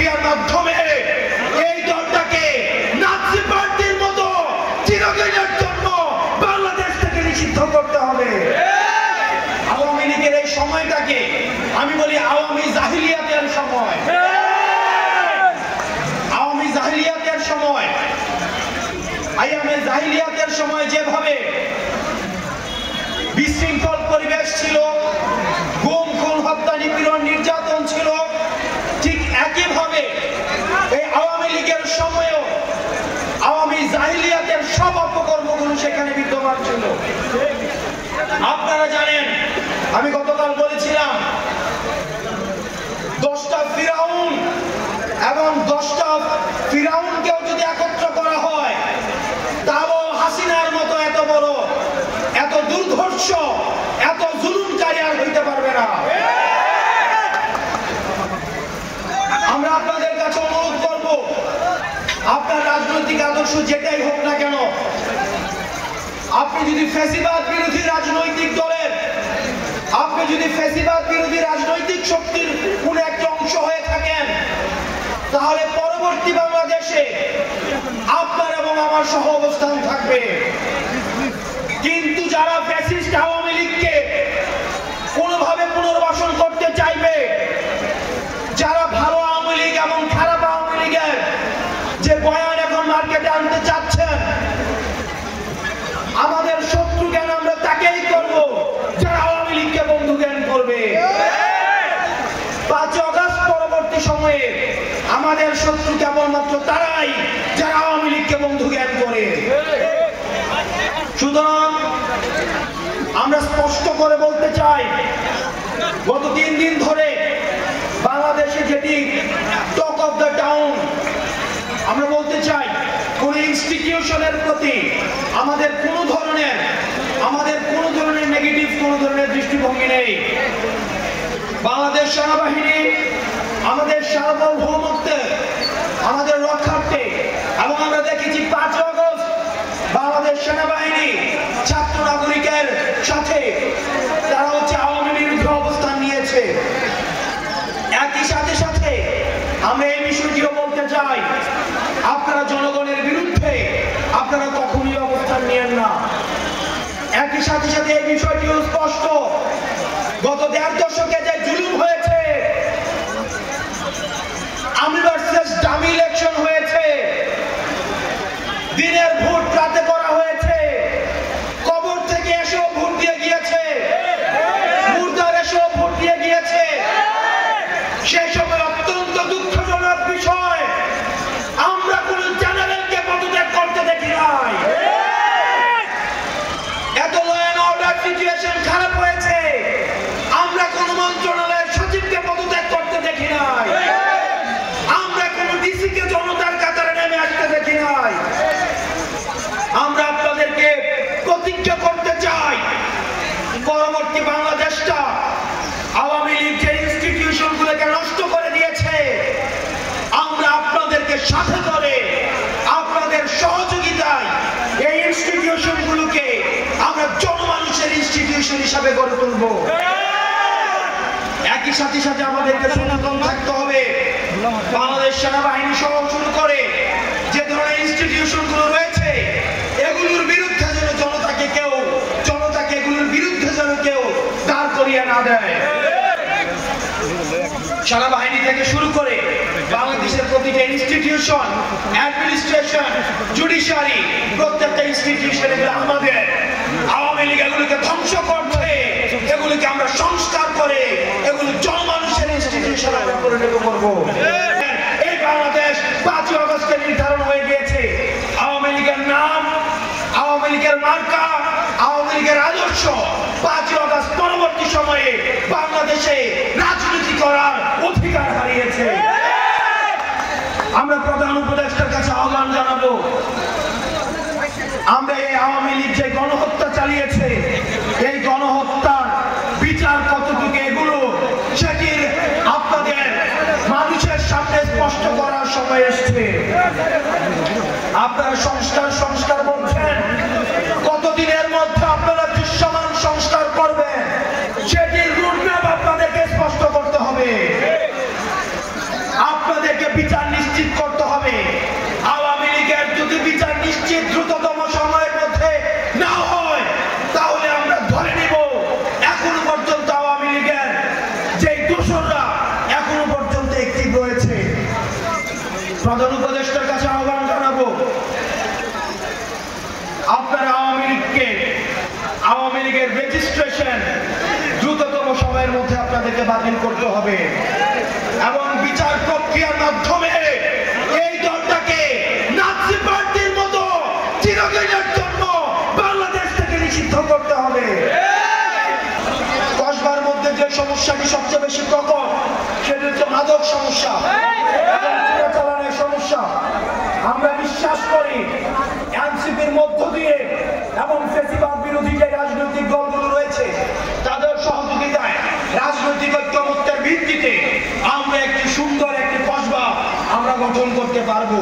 প্রক্রিয়ার মাধ্যমে এই দলটাকে নাৎসি পার্টির মতো চিরদিনের জন্য বাংলাদেশ থেকে নিষিদ্ধ করতে হবে। আওয়ামী লীগের এই সময়টাকে আমি বলি আওয়ামী জাহিলিয়াতের সময়। আওয়ামী জাহিলিয়াতের সময়, আইয়ামে জাহিলিয়াতের সময় যেভাবে বিশৃঙ্খল পরিবেশ ছিল, গুম খুন হত্যা নিপীড়ন নির্যাতন ছিল, ঠিক একইভাবে এই আওয়ামী লীগের সময়ও আওয়ামী জাহিলিয়াতের সব অপকর্মগুলো সেখানে বিদ্যমান ছিল। আপনারা জানেন, আমি গতকাল বলেছিলাম 10টা ফিরাউন এবং 10টা ফিরাউনকেও যদি একত্র করা হয় তাও হাসিনার মতো এত বড়, এত দুর্ধর্ষ, এত জুলুমকারী আর হইতে পারবে না। আমরা আপনাদের কাছে অনুরোধ করব, আপনার রাজনৈতিক আদর্শ যেটাই হোক না কেন, আপনি যদি ফ্যাসিবাদ বিরোধী রাজনৈতিক দলের, আপনি যদি ফ্যাসিবাদ বিরোধী রাজনৈতিক শক্তির কোন একটা অংশ হয়ে থাকেন, তাহলে পরবর্তী বাংলাদেশে আপনার এবং আমার সহ অবস্থান থাকবে। কিন্তু যারা ফ্যাসিস্ট আওয়ামী লীগকে কোনোভাবে পুনর্বাসন করতে চাইবে, যারা ভালো আওয়ামী লীগ এবং খারাপ আওয়ামী লীগের যে বয়ান এখন মার্কেটে আনতে চাচ্ছেন, আমাদের শত্রু জ্ঞান আমরা তাকেই করব যারা আওয়ামী লীগকে বন্ধু জ্ঞান করবে। 5 আগস্ট পরবর্তী সময়ে আমাদের শত্রু কেবলমাত্র তারাই যারা আওয়ামী লীগকে বন্ধু জ্ঞান করে। সুতরাং আমরা স্পষ্ট করে বলতে চাই, গত 3 দিন ধরে বাংলাদেশে যেটি টক অফ দ্য টাউন, আমরা বলতে চাই কোন ইনস্টিটিউশনের প্রতি আমাদের কোনো ধরনের নেগেটিভ কোনো ধরনের দৃষ্টিভঙ্গি নেই। বাংলাদেশ সেনাবাহিনী আমাদের সার্বভৌমত্বে, আমাদের রক্ষার্থে, এবং আমরা দেখেছি 5 আগস্ট বাংলাদেশ সেনাবাহিনী ছাত্র নাগরিকের সাথে তারা আওয়ামী বিরোধী অবস্থান নিয়েছে। একই সাথে সাথে আমরা এই বিষয়টিও বলতে চাই, আপনারা জনগণের বিরুদ্ধে আপনারা কখনোই অবস্থান নিয়েন না। একই সাথে সাথে এই বিষয়টিও স্পষ্ট, গত 1.5 দশকে যে জুলুম হয়েছে, আমি ভার্সেস ডামি ইলেকশন হয়েছে, দিনের ভোট রাতে করা হয়েছে, কবর থেকে এসেও ভোট দিয়ে গিয়েছে, মুর্দার এসেও ভোট দিয়ে গিয়েছে। সেই সময় অত্যন্ত দুঃখজনক বিষয়, আমরা কোন জেনারেলকে পদত্যাগ করতে দেখি নাই। এত ল অ্যান্ড অর্ডার সিচুয়েশন খারাপ হয়েছে, আমরা কোন মন্ত্রণালয়ের সচিবকে পদত্যাগ করতে দেখি নাই। আমরা কোন ডিসিকে জনতার কাতারে নেমে আসতে দেখি নাই। আমরা আপনাদেরকে প্রতিজ্ঞা করতে চাই, পরবর্তী বাংলাদেশটা আওয়ামী লীগ যে ইনস্টিটিউশনগুলোকে নষ্ট করে দিয়েছে, আমরা আপনাদেরকে সাথে করে আপনাদের সহযোগিতায় এই ইনস্টিটিউশনগুলোকে আমরা জনমানুষের ইনস্টিটিউশন হিসাবে গড়ে তুলব। একই সাথে সাথে আমাদেরকে সচেতন থাকতে হবে, বাংলাদেশ সেনাবাহিনী সহ শুরু করে যে ধরনের ইনস্টিটিউশনগুলো রয়েছে, এগুলোর বিরুদ্ধে যেন জনতাকে এগুলোর বিরুদ্ধে যেন কেউ দাঁড় করিয়ে না দেয়। সেনাবাহিনী থেকে শুরু করে বাংলাদেশের প্রতিটা ইনস্টিটিউশন, অ্যাডমিনিস্ট্রেশন, জুডিশিয়ারি, প্রত্যেকটা ইনস্টিটিউশন এগুলো আমাদের। আওয়ামী লীগ এগুলোকে ধ্বংস করছে, এগুলোকে আমরা সংস্কার করে এগুলো জনমানুষের ইনস্টিটিউশন আমরা পরিণত করব। এই বাংলাদেশ 5 আগস্টে নির্ধারণ হয়ে গিয়েছে। আওয়ামী লীগের নাম, আওয়ামী লীগের মার্কা, আওয়ামী লীগের আদর্শ 5 আগস্ট পরবর্তী সময়ে বাংলাদেশে রাজনীতি করার অধিকার হারিয়েছে। আমরা প্রধান উপদেষ্টার কাছে আহ্বান জানাবো, আমরা এই আওয়ামী লীগ যে গণহত্যা চালিয়েছে, এই গণহত্যার বিচার কতটুকু এগুলো সেটির আপনাদের মানুষের সামনে স্পষ্ট করার সময় এসছে। আপনারা সংস্কার বলছেন, কতদিনের মধ্যে আপনারা দৃশ্যমান সংস্কার করবেন সেটির রোডম্যাপ আপনাদেরকে স্পষ্ট করতে হবে। আপনাদেরকে বিচার নিশ্চিত করতে হবে। আওয়ামী লীগের যদি বিচার নিশ্চিত দ্রুততম সময়ের মধ্যে না হয়, তাহলে আমরা ধরে নিব এখনো পর্যন্ত আওয়ামী লীগের যে দোসররা এখনো পর্যন্ত অ্যাক্টিভ রয়েছে। প্রধান উপদেষ্টার কাছে আহ্বান জানাবো, আপনারা আওয়ামী লীগের রেজিস্ট্রেশন দ্রুততম সময়ের মধ্যে আপনাদেরকে বাতিল করতে হবে এবং বিচার প্রক্রিয়ার মাধ্যমে এই দলটাকে নাৎসি পার্টির মতো চিরদিনের জন্য বাংলাদেশ থেকে নিষিদ্ধ করতে হবে। কসবার মধ্যে যে সমস্যাটি সবচেয়ে বেশি প্রকট, সেটি হচ্ছে মাদক সমস্যা এবং চোরাচালানের সমস্যা। আমরা বিশ্বাস করি এনসিপির মধ্য দিয়ে এবং ফ্যাসিবাদ বিরোধী যে রাজনৈতিক দলগুলো রয়েছে তাদের সহযোগিতায় রাজনৈতিক ঐক্যমত্যের ভিত্তিতে আমরা একটি সুন্দর একটি কসবা আমরা গঠন করতে পারবো।